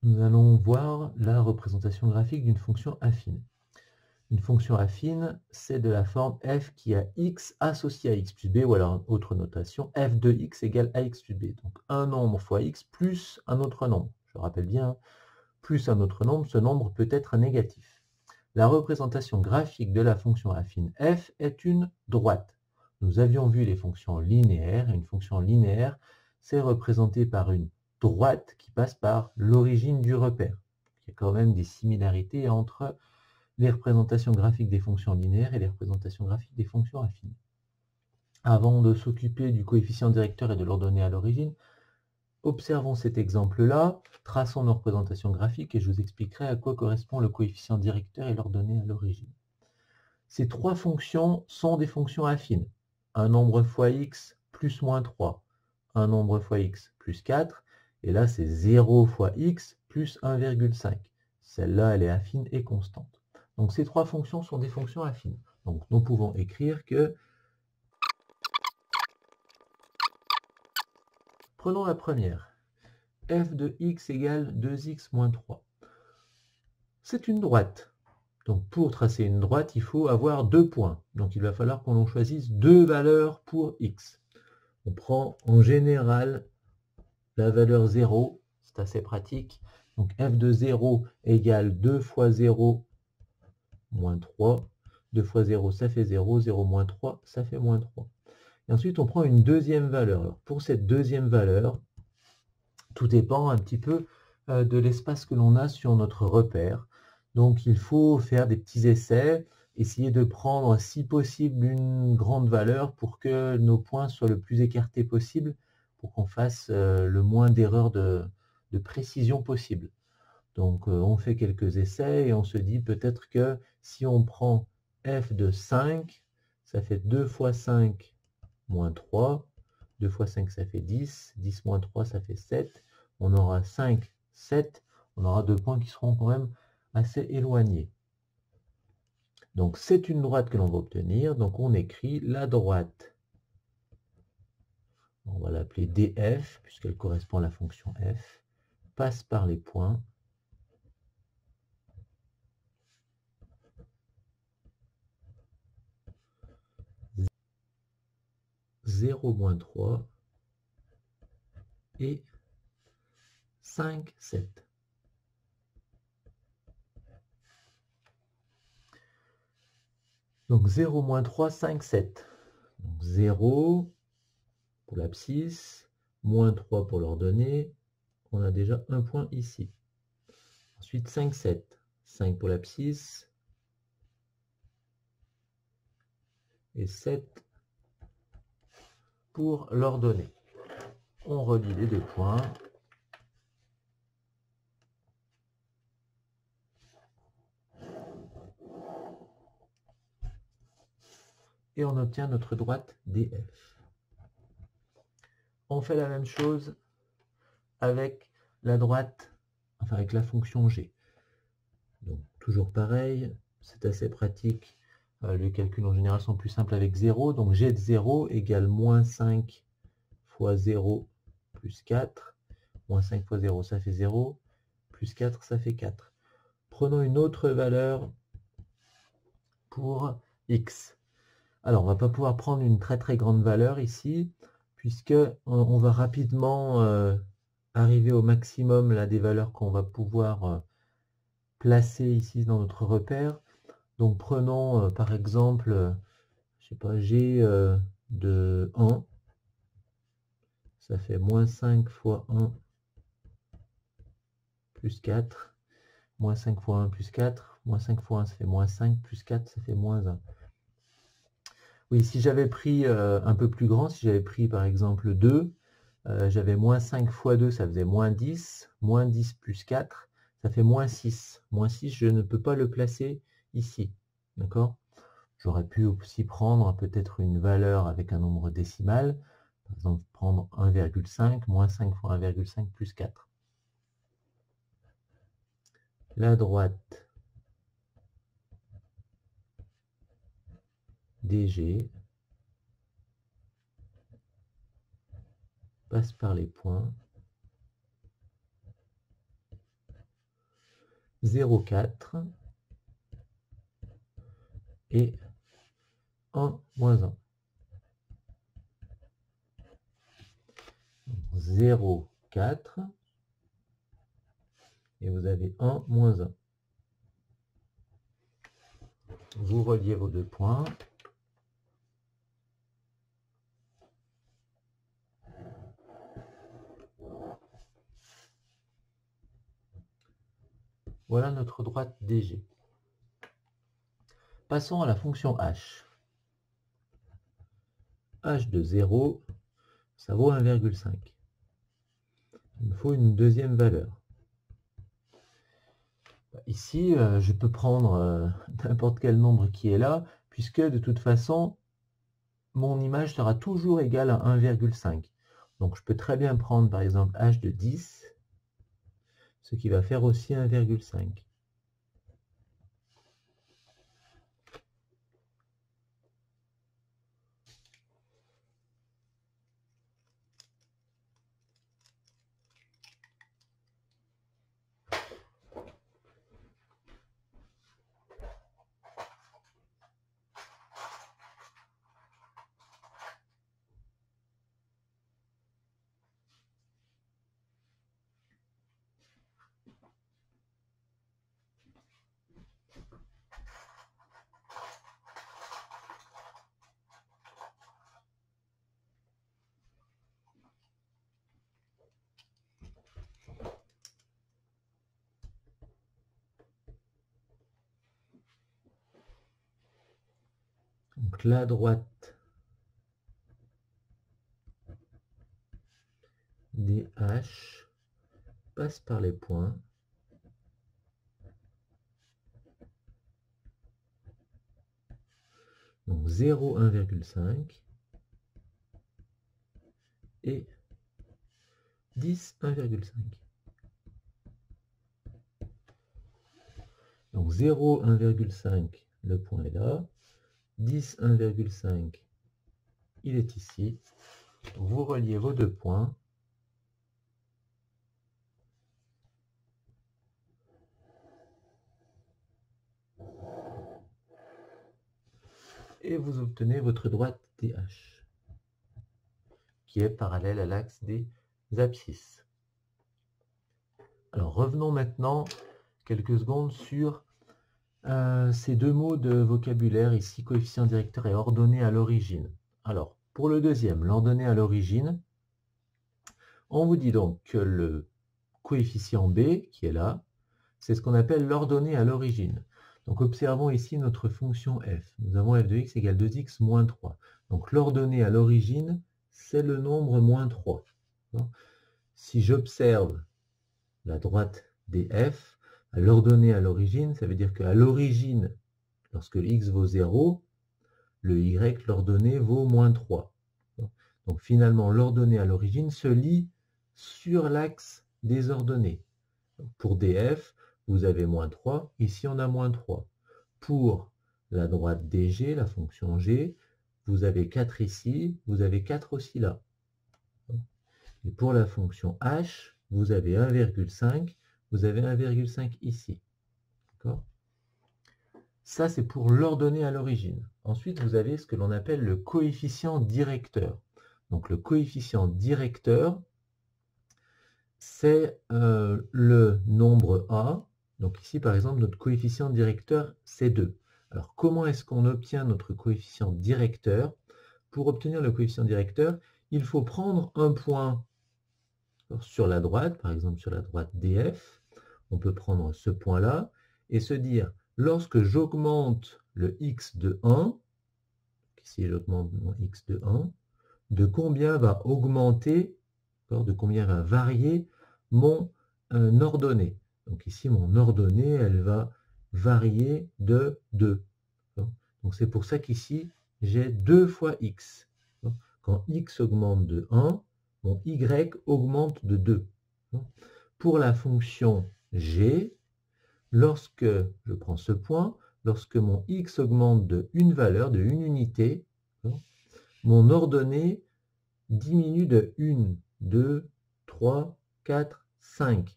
Nous allons voir la représentation graphique d'une fonction affine. Une fonction affine, c'est de la forme f qui a x associé à x plus b, ou alors autre notation, f de x égale ax plus b. Donc un nombre fois x plus un autre nombre. Je rappelle bien, plus un autre nombre, ce nombre peut être un négatif. La représentation graphique de la fonction affine f est une droite. Nous avions vu les fonctions linéaires. Une fonction linéaire, c'est représenté par une droite qui passe par l'origine du repère. Il y a quand même des similarités entre les représentations graphiques des fonctions linéaires et les représentations graphiques des fonctions affines. Avant de s'occuper du coefficient directeur et de l'ordonnée à l'origine, observons cet exemple-là, traçons nos représentations graphiques et je vous expliquerai à quoi correspond le coefficient directeur et l'ordonnée à l'origine. Ces trois fonctions sont des fonctions affines. Un nombre fois x plus moins 3, un nombre fois x plus 4, et là c'est 0 fois x plus 1,5. Celle-là, elle est affine et constante. Donc ces trois fonctions sont des fonctions affines. Donc nous pouvons écrire que... Prenons la première. F de x égale 2x moins 3. C'est une droite. Donc pour tracer une droite, il faut avoir deux points. Donc il va falloir qu'on choisisse deux valeurs pour x. On prend en général la valeur 0, c'est assez pratique. Donc f de 0 égale 2 fois 0 moins 3. 2 fois 0, ça fait 0. 0 moins 3, ça fait moins 3. Et ensuite, on prend une deuxième valeur. Alors, pour cette deuxième valeur, tout dépend un petit peu de l'espace que l'on a sur notre repère. Donc, il faut faire des petits essais, essayer de prendre, si possible, une grande valeur pour que nos points soient le plus écartés possible, pour qu'on fasse le moins d'erreurs de précision possible. Donc, on fait quelques essais et on se dit peut-être que si on prend f de 5, ça fait 2 fois 5 moins 3. 2 fois 5, ça fait 10. 10 moins 3, ça fait 7. On aura 5, 7. On aura deux points qui seront quand même assez éloignés. Donc, c'est une droite que l'on va obtenir. Donc, on écrit la droite. On va l'appeler df, puisqu'elle correspond à la fonction f. Passe par les points. 0 moins 3 et 5, 7. Donc 0, moins 3, 5, 7. Donc 0 pour l'abscisse, moins 3 pour l'ordonnée. On a déjà un point ici. Ensuite 5, 7. 5 pour l'abscisse et 7 pour l'ordonnée. On relie les deux points. Et on obtient notre droite DF. On fait la même chose avec la droite, enfin avec la fonction G. Donc toujours pareil, c'est assez pratique. Les calculs en général sont plus simples avec 0. Donc G de 0 égale moins 5 fois 0 plus 4. Moins 5 fois 0, ça fait 0. Plus 4, ça fait 4. Prenons une autre valeur pour x. Alors, on ne va pas pouvoir prendre une très très grande valeur ici, puisque on va rapidement arriver au maximum là, des valeurs qu'on va pouvoir placer ici dans notre repère. Donc, prenons par exemple, je sais pas, g de 1. Ça fait moins 5 fois 1 plus 4. Moins 5 fois 1 plus 4. Moins 5 fois 1, ça fait moins 5. Plus 4, ça fait moins 1. Oui, si j'avais pris un peu plus grand, si j'avais pris par exemple 2, j'avais moins 5 fois 2, ça faisait moins 10. Moins 10 plus 4, ça fait moins 6. Moins 6, je ne peux pas le placer ici. D'accord? J'aurais pu aussi prendre peut-être une valeur avec un nombre décimal. Par exemple, prendre 1,5, moins 5 fois 1,5 plus 4. La droite DG passe par les points 0,4 et 1, moins 1. 0,4 et vous avez 1, moins 1. Vous reliez vos deux points. Voilà notre droite DG. Passons à la fonction h. h de 0, ça vaut 1,5. Il me faut une deuxième valeur. Ici, je peux prendre n'importe quel nombre qui est là, puisque de toute façon, mon image sera toujours égale à 1,5. Donc je peux très bien prendre par exemple h de 10, ce qui va faire aussi 1,5. Donc la droite DH passe par les points donc 0, 1,5 et 10, 1,5. Donc 0, 1,5, le point est là. 10, 1,5, il est ici. Vous reliez vos deux points. Et vous obtenez votre droite DH, qui est parallèle à l'axe des abscisses. Alors revenons maintenant quelques secondes sur ces deux mots de vocabulaire ici, coefficient directeur et ordonnée à l'origine. Alors, pour le deuxième, l'ordonnée à l'origine, on vous dit donc que le coefficient B, qui est là, c'est ce qu'on appelle l'ordonnée à l'origine. Donc observons ici notre fonction f. Nous avons f de x égale 2x moins 3. Donc l'ordonnée à l'origine, c'est le nombre moins 3. Si j'observe la droite df, à l'ordonnée à l'origine, ça veut dire qu'à l'origine, lorsque x vaut 0, le y, l'ordonnée, vaut moins 3. Donc finalement, l'ordonnée à l'origine se lie sur l'axe des ordonnées. Pour df, vous avez moins 3, ici on a moins 3. Pour la droite dg, la fonction g, vous avez 4 ici, vous avez 4 aussi là. Et pour la fonction h, vous avez 1,5, vous avez 1,5 ici. Ça, c'est pour l'ordonnée à l'origine. Ensuite, vous avez ce que l'on appelle le coefficient directeur. Donc le coefficient directeur, c'est le nombre A. Donc ici, par exemple, notre coefficient directeur, c'est 2. Alors, comment est-ce qu'on obtient notre coefficient directeur? Pour obtenir le coefficient directeur, il faut prendre un point sur la droite, par exemple sur la droite DF. On peut prendre ce point-là et se dire, lorsque j'augmente le x de 1, ici j'augmente mon x de 1, de combien va augmenter, de combien va varier mon ordonnée. Donc ici, mon ordonnée, elle va varier de 2. Donc c'est pour ça qu'ici, j'ai 2 fois x. Quand x augmente de 1, mon y augmente de 2. Pour la fonction g, lorsque je prends ce point, lorsque mon x augmente de une valeur, de une unité, mon ordonnée diminue de 1, 2, 3, 4, 5.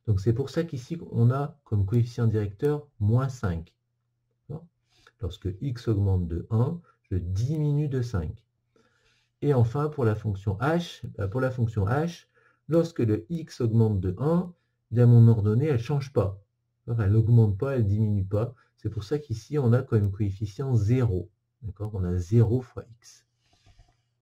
Donc c'est pour ça qu'ici, on a comme coefficient directeur moins 5. Lorsque x augmente de 1, je diminue de 5. Et enfin, pour la fonction h, lorsque le x augmente de 1, bien mon ordonnée, elle ne change pas. Elle n'augmente pas, elle ne diminue pas. C'est pour ça qu'ici, on a comme coefficient 0. On a 0 fois x.